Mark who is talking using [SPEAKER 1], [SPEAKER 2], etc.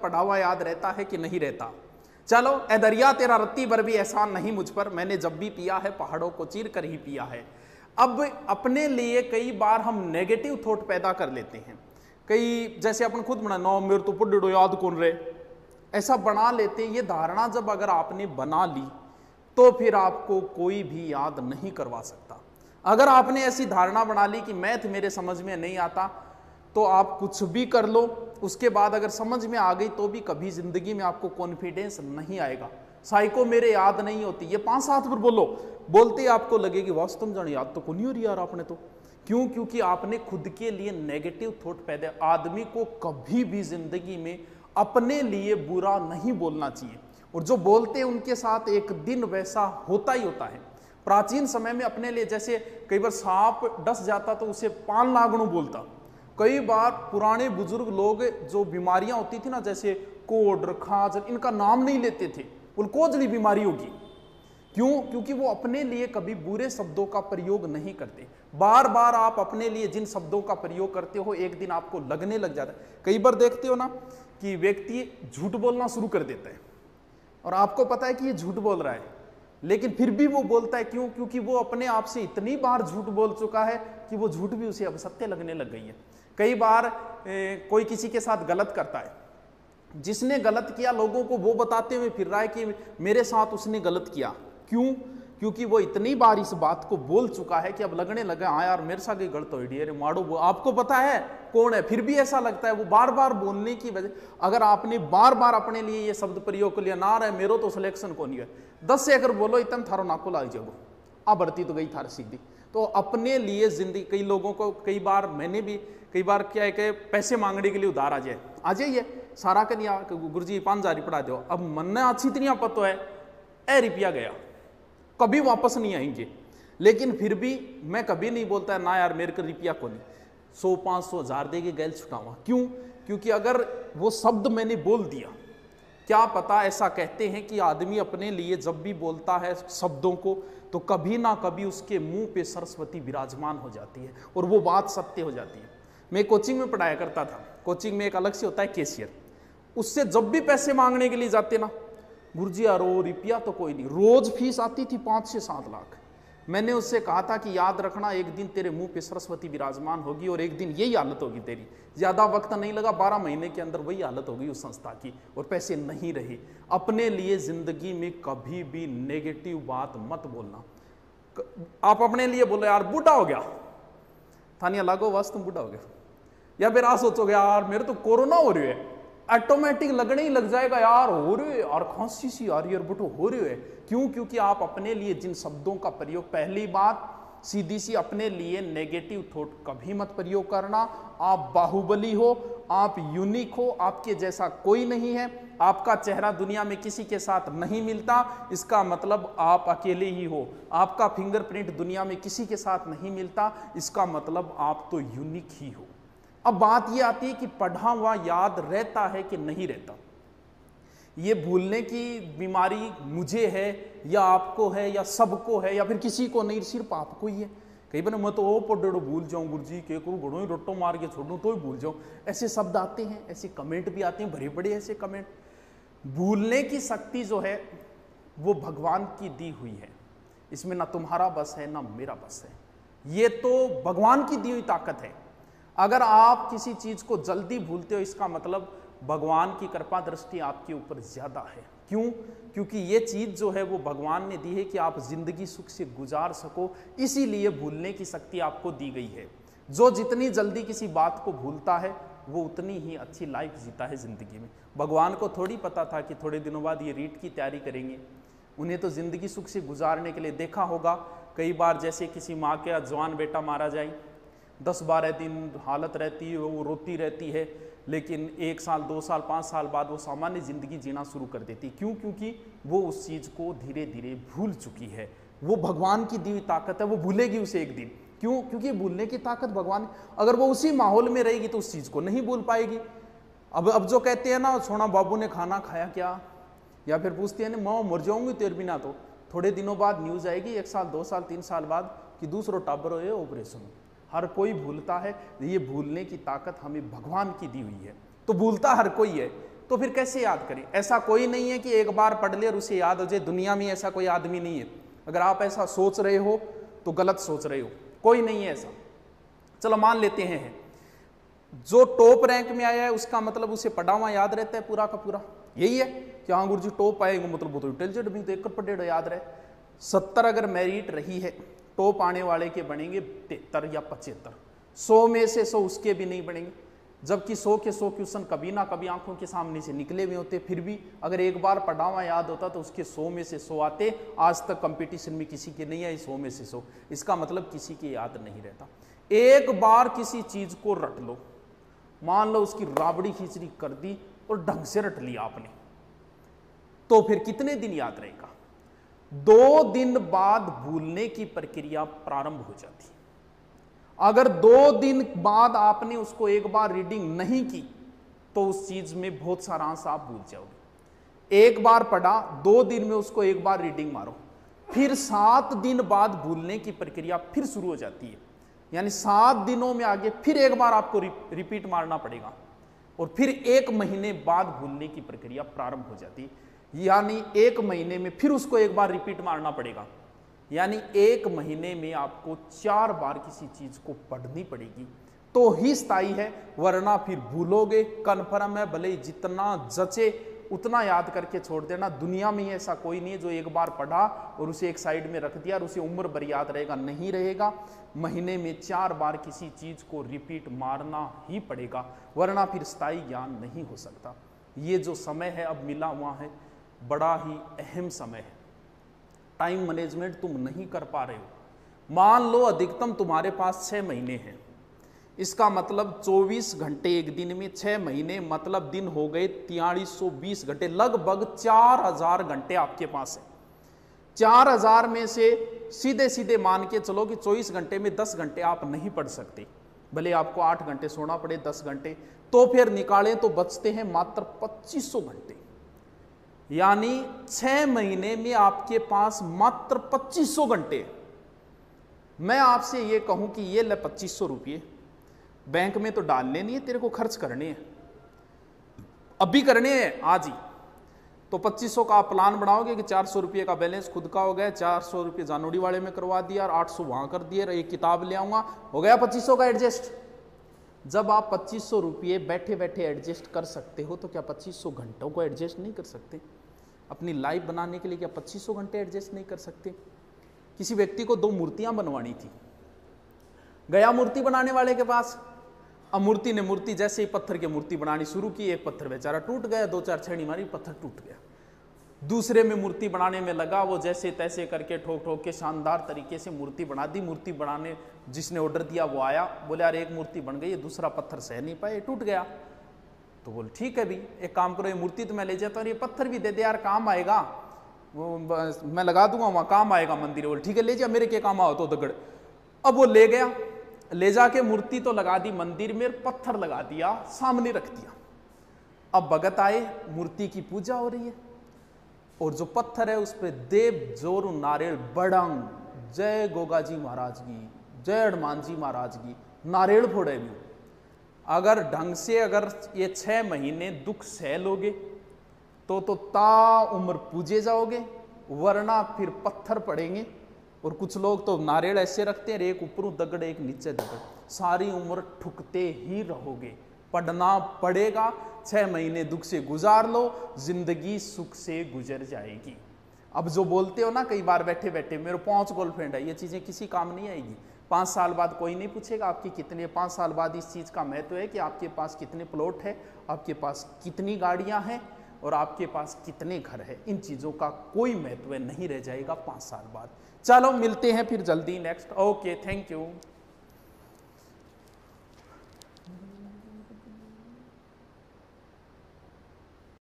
[SPEAKER 1] पढ़ा हुआ याद रहता है कि नहीं रहता। चलो ए दरिया तेरा रत्ती भर भी एहसान नहीं मुझ पर, मैंने जब भी पिया है पहाड़ों को चीर कर ही पिया है। अब अपने लिए कई बार हम नेगेटिव थॉट पैदा कर लेते हैं, कई जैसे अपन खुद बना नो मेरे तो पढ़ो याद कौन रहे, ऐसा बना लेते हैं। ये धारणा जब अगर आपने बना ली तो फिर आपको कोई भी याद नहीं करवा सकता। अगर आपने ऐसी धारणा बना ली कि मैथ मेरे समझ में नहीं आता तो आप कुछ भी कर लो, उसके बाद अगर समझ में आ गई तो भी कभी जिंदगी में आपको कॉन्फिडेंस नहीं आएगा। साइको मेरे याद नहीं होती, ये 5-7 बार बोलो, बोलते आपको लगेगी वास्तव में जाने याद तो को नहीं हो रही यार आपने तो। क्यों? क्योंकि आपने खुद के लिए नेगेटिव थॉट पैदा। आदमी को कभी भी जिंदगी में अपने लिए बुरा नहीं बोलना चाहिए, और जो बोलते हैं उनके साथ एक दिन वैसा होता ही होता है। प्राचीन समय में अपने लिए जैसे कई बार सांप डस जाता तो उसे पान लागणु बोलता। कई बार पुराने बुजुर्ग लोग जो बीमारियां होती थी ना, जैसे कोढ़ खांजर, इनका नाम नहीं लेते थे, बोल कोजली बीमारी होगी। क्यों? क्योंकि वो अपने लिए कभी बुरे शब्दों का प्रयोग नहीं करते। बार बार आप अपने लिए जिन शब्दों का प्रयोग करते हो एक दिन आपको लगने लग जाता है। कई बार देखते हो ना कि व्यक्ति झूठ बोलना शुरू कर देता है और आपको पता है कि ये झूठ बोल रहा है, लेकिन फिर भी वो बोलता है। क्यों? क्योंकि वो अपने आप से इतनी बार झूठ बोल चुका है कि वो झूठ भी उसे अब सत्य लगने लग गई है। कई बार कोई किसी के साथ गलत करता है, जिसने गलत किया लोगों को वो बताते हुए फिर रहा है कि मेरे साथ उसने गलत किया। क्यों? क्योंकि वो इतनी बार इस बात को बोल चुका है कि अब लगने लगा हाँ यार मेरे साथ गलत हो रही है मारो। वो आपको पता है कौन है, फिर भी ऐसा लगता है। वो बार बार बोलने की वजह, अगर आपने बार बार अपने लिए ये शब्द प्रयोग कर लिया ना रहे मेरो तो सिलेक्शन को नहीं है, 10 से अगर बोलो इतना थारो नाको ला जाओ, आ बढ़ती तो गई थार सीधी। तो अपने लिए जिंदगी, कई लोगों को कई बार मैंने भी कई बार क्या है कि पैसे मांगने के लिए उधार आ जाइए सारा कर दिया गुरु जी 5,000 पढ़ा दो। अब मन अच्छी इतनी पता है ए रुपया गया कभी वापस नहीं आएंगे, लेकिन फिर भी मैं कभी नहीं बोलता ना यार मेरे को रुपया को नहीं 100 500 1000 देके गैल छुटावा। क्यों? क्योंकि अगर वो शब्द मैंने बोल दिया, क्या पता, ऐसा कहते हैं कि आदमी अपने लिए जब भी बोलता है शब्दों को तो कभी ना कभी उसके मुंह पे सरस्वती विराजमान हो जाती है और वो बात सत्य हो जाती है। मैं कोचिंग में पढ़ाया करता था, कोचिंग में एक अलग से होता है कैशियर, उससे जब भी पैसे मांगने के लिए जाते ना, गुरुजी यार रुपया तो कोई नहीं, रोज फीस आती थी 5 से 7 लाख। मैंने उससे कहा था कि याद रखना एक दिन तेरे मुंह पे सरस्वती विराजमान होगी और एक दिन यही हालत होगी तेरी। ज्यादा वक्त नहीं लगा, 12 महीने के अंदर वही हालत होगी उस संस्था की और पैसे नहीं रहे। अपने लिए जिंदगी में कभी भी नेगेटिव बात मत बोलना। आप अपने लिए बोलो यार बूढ़ा हो गया, थानिया लागो बस तुम बूढ़ा हो गया, या फिर आप सोचोगे यार मेरे तो कोरोना हो रही है, ऑटोमेटिक लगने ही लग जाएगा यार हो रही है और खांसी सी आ रही है बटो हो रही है। क्यों? क्योंकि आप अपने लिए जिन शब्दों का प्रयोग, पहली बात सीधी सी अपने लिए नेगेटिव थॉट कभी मत प्रयोग करना। आप बाहुबली हो, आप यूनिक हो, आपके जैसा कोई नहीं है, आपका चेहरा दुनिया में किसी के साथ नहीं मिलता, इसका मतलब आप अकेले ही हो। आपका फिंगरप्रिंट दुनिया में किसी के साथ नहीं मिलता, इसका मतलब आप तो यूनिक ही हो। अब बात यह आती है कि पढ़ा हुआ याद रहता है कि नहीं रहता। ये भूलने की बीमारी मुझे है या आपको है या सबको है या फिर किसी को नहीं, सिर्फ आपको ही है। कई बार मैं तो ओ पढ़ो भूल जाऊं गुरुजी के करूं बड़ो ही रोटो मार के छोड़ूं तो ही भूल जाऊं, ऐसे शब्द आते हैं, ऐसे कमेंट भी आते हैं, भरे बड़े ऐसे कमेंट। भूलने की शक्ति जो है वो भगवान की दी हुई है, इसमें ना तुम्हारा बस है ना मेरा बस है, ये तो भगवान की दी हुई ताकत है। अगर आप किसी चीज को जल्दी भूलते हो इसका मतलब भगवान की कृपा दृष्टि आपके ऊपर ज्यादा है। क्यों? क्योंकि ये चीज जो है वो भगवान ने दी है कि आप जिंदगी सुख से गुजार सको, इसीलिए भूलने की शक्ति आपको दी गई है। जो जितनी जल्दी किसी बात को भूलता है वो उतनी ही अच्छी लाइफ जीता है जिंदगी में। भगवान को थोड़ी पता था कि थोड़े दिनों बाद ये रीट की तैयारी करेंगे, उन्हें तो जिंदगी सुख से गुजारने के लिए। देखा होगा कई बार जैसे किसी माँ का जवान बेटा मारा जाए, 10-12 दिन हालत रहती है, वो रोती रहती है, लेकिन 1 साल 2 साल 5 साल बाद वो सामान्य जिंदगी जीना शुरू कर देती। क्यों? क्योंकि वो उस चीज को धीरे धीरे भूल चुकी है। वो भगवान की दी हुई ताकत है, वो भूलेगी उसे एक दिन। क्यों? क्योंकि भूलने की ताकत भगवान, अगर वो उसी माहौल में रहेगी तो उस चीज को नहीं भूल पाएगी। अब जो कहते हैं ना सोना बाबू ने खाना खाया क्या, या फिर पूछते हैं ना मैं मर जाऊंगी तेरे बिना, तो थोड़े दिनों बाद न्यूज आएगी 1 साल 2 साल 3 साल बाद कि दूसरो टाबर हो ऑपरेशन। हर कोई भूलता है, ये भूलने की ताकत हमें भगवान की दी हुई है, तो भूलता हर कोई है। तो फिर कैसे याद करें? ऐसा कोई नहीं है कि एक बार पढ़ ले और उसे याद हो जाए, दुनिया में ऐसा कोई आदमी नहीं है। अगर आप ऐसा सोच रहे हो तो गलत सोच रहे हो, कोई नहीं है ऐसा। चलो मान लेते हैं जो टॉप रैंक में आया है उसका मतलब उसे पढ़ा हुआ याद रहता है पूरा का पूरा, यही है कि हाँ गुरु जी टॉप आएगा मतलब वो तो इंटेलिजेंट भी तो एक पढ़े याद रहे। 70 अगर मेरिट रही है, टॉप आने वाले के बनेंगे 73 या 75, 100 में से 100 उसके भी नहीं बनेंगे, जबकि 100 के 100 क्वेश्चन कभी ना कभी आंखों के सामने से निकले हुए होते। फिर भी अगर एक बार पढ़ा हुआ याद होता तो उसके 100 में से 100 आते। आज तक कंपटीशन में किसी के नहीं आई 100 में से 100, इसका मतलब किसी के याद नहीं रहता। एक बार किसी चीज को रट लो, मान लो उसकी राबड़ी खिचड़ी कर दी और ढंग से रट लिया आपने, तो फिर कितने दिन याद रहेगा? 2 दिन बाद भूलने की प्रक्रिया प्रारंभ हो जाती है। अगर 2 दिन बाद आपने उसको एक बार रीडिंग नहीं की तो उस चीज में बहुत सारा अंश आप भूल जाओगे। एक बार पढ़ा, 2 दिन में उसको एक बार रीडिंग मारो, फिर 7 दिन बाद भूलने की प्रक्रिया फिर शुरू हो जाती है। यानी 7 दिनों में आगे फिर एक बार आपको रिपीट मारना पड़ेगा और फिर 1 महीने बाद भूलने की प्रक्रिया प्रारंभ हो जाती है। यानी 1 महीने में फिर उसको एक बार रिपीट मारना पड़ेगा। यानी 1 महीने में आपको 4 बार किसी चीज को पढ़नी पड़ेगी तो ही स्थायी है, वरना फिर भूलोगे। कन्फर्म है, भले ही जितना जचे उतना याद करके छोड़ देना। दुनिया में ऐसा कोई नहीं है जो एक बार पढ़ा और उसे एक साइड में रख दिया और उसे उम्र भर याद रहेगा, नहीं रहेगा। महीने में 4 बार किसी चीज को रिपीट मारना ही पड़ेगा, वरना फिर स्थायी ज्ञान नहीं हो सकता। ये जो समय है अब मिला हुआ है, बड़ा ही अहम समय है। टाइम मैनेजमेंट तुम नहीं कर पा रहे हो। मान लो अधिकतम तुम्हारे पास 6 महीने हैं, इसका मतलब 24 घंटे एक दिन में, 6 महीने मतलब दिन हो गए 4320 घंटे, लगभग 4000 घंटे आपके पास है। 4000 में से सीधे सीधे मान के चलो कि 24 घंटे में 10 घंटे आप नहीं पढ़ सकते, भले आपको 8 घंटे सोना पड़े 10 घंटे, तो फिर निकालें तो बचते हैं मात्र 2500 घंटे। यानी 6 महीने में आपके पास मात्र 2500 घंटे। मैं आपसे ये कहूं कि ये ले 2500 रुपये बैंक में तो डालने नहीं है, तेरे को खर्च करने हैं, अभी करने हैं आज ही। तो 2500 का आप प्लान बनाओगे कि 400 रुपये का बैलेंस खुद का हो गया, 400 रुपये जानोड़ी वाले में करवा दिया और 800 वहां कर दिए, एक किताब ले आऊंगा, हो गया 2500 का एडजस्ट। जब आप 2500 रुपये बैठे बैठे एडजस्ट कर सकते हो तो क्या 2500 घंटों को एडजस्ट नहीं कर सकते? अपनी लाइफ बनाने के लिए क्या 2500 घंटे एडजस्ट नहीं कर सकते? किसी व्यक्ति को 2 मूर्तियां बनवानी थी, गया मूर्ति बनाने वाले के पास। अब मूर्ति ने मूर्ति जैसे ही पत्थर की मूर्ति बनानी शुरू की, एक पत्थर बेचारा टूट गया, 2-4 छेड़ी मारी, पत्थर टूट गया। दूसरे में मूर्ति बनाने में लगा, वो जैसे तैसे करके ठोक ठोक के शानदार तरीके से मूर्ति बना दी। मूर्ति बनाने जिसने ऑर्डर दिया वो आया, बोले यार एक मूर्ति बन गई, दूसरा पत्थर सह नहीं पाए, टूट गया। तो बोले ठीक है भी, एक काम करो, ये मूर्ति तो मैं ले जाता हूँ, ये पत्थर भी दे दे यार, काम आएगा, वो मैं लगा दूंगा वहाँ, काम आएगा मंदिर। बोले ठीक है ले जा, मेरे के काम आओ तो दगड़। अब वो ले गया, ले जाके मूर्ति तो लगा दी मंदिर में, पत्थर लगा दिया, सामने रख दिया। अब भगत आए, मूर्ति की पूजा हो रही है और जो पत्थर है उस पर देव जोर नारियल बड़ंग, जय गोगा जी महाराज की, जय हनुमान जी महाराज की, नारियल फोड़े भी। अगर ढंग से अगर ये 6 महीने दुख सह लोगे तो ता उम्र पूजे जाओगे, वरना फिर पत्थर पड़ेंगे। और कुछ लोग तो नारियल ऐसे रखते हैं, एक ऊपरों दगड़ एक नीचे दगड़, सारी उम्र ठुकते ही रहोगे। पढ़ना पड़ेगा, 6 महीने दुख से गुजार लो, जिंदगी सुख से गुजर जाएगी। अब जो बोलते हो ना कई बार बैठे बैठे मेरे 5 गर्लफ्रेंड है, ये चीजें किसी काम नहीं आएगी। 5 साल बाद कोई नहीं पूछेगा आपकी कितने, 5 साल बाद इस चीज का महत्व है कि आपके पास कितने प्लॉट है, आपके पास कितनी गाड़ियां हैं और आपके पास कितने घर है। इन चीजों का कोई महत्व नहीं रह जाएगा 5 साल बाद। चलो मिलते हैं फिर जल्दी नेक्स्ट। Okay, thank you.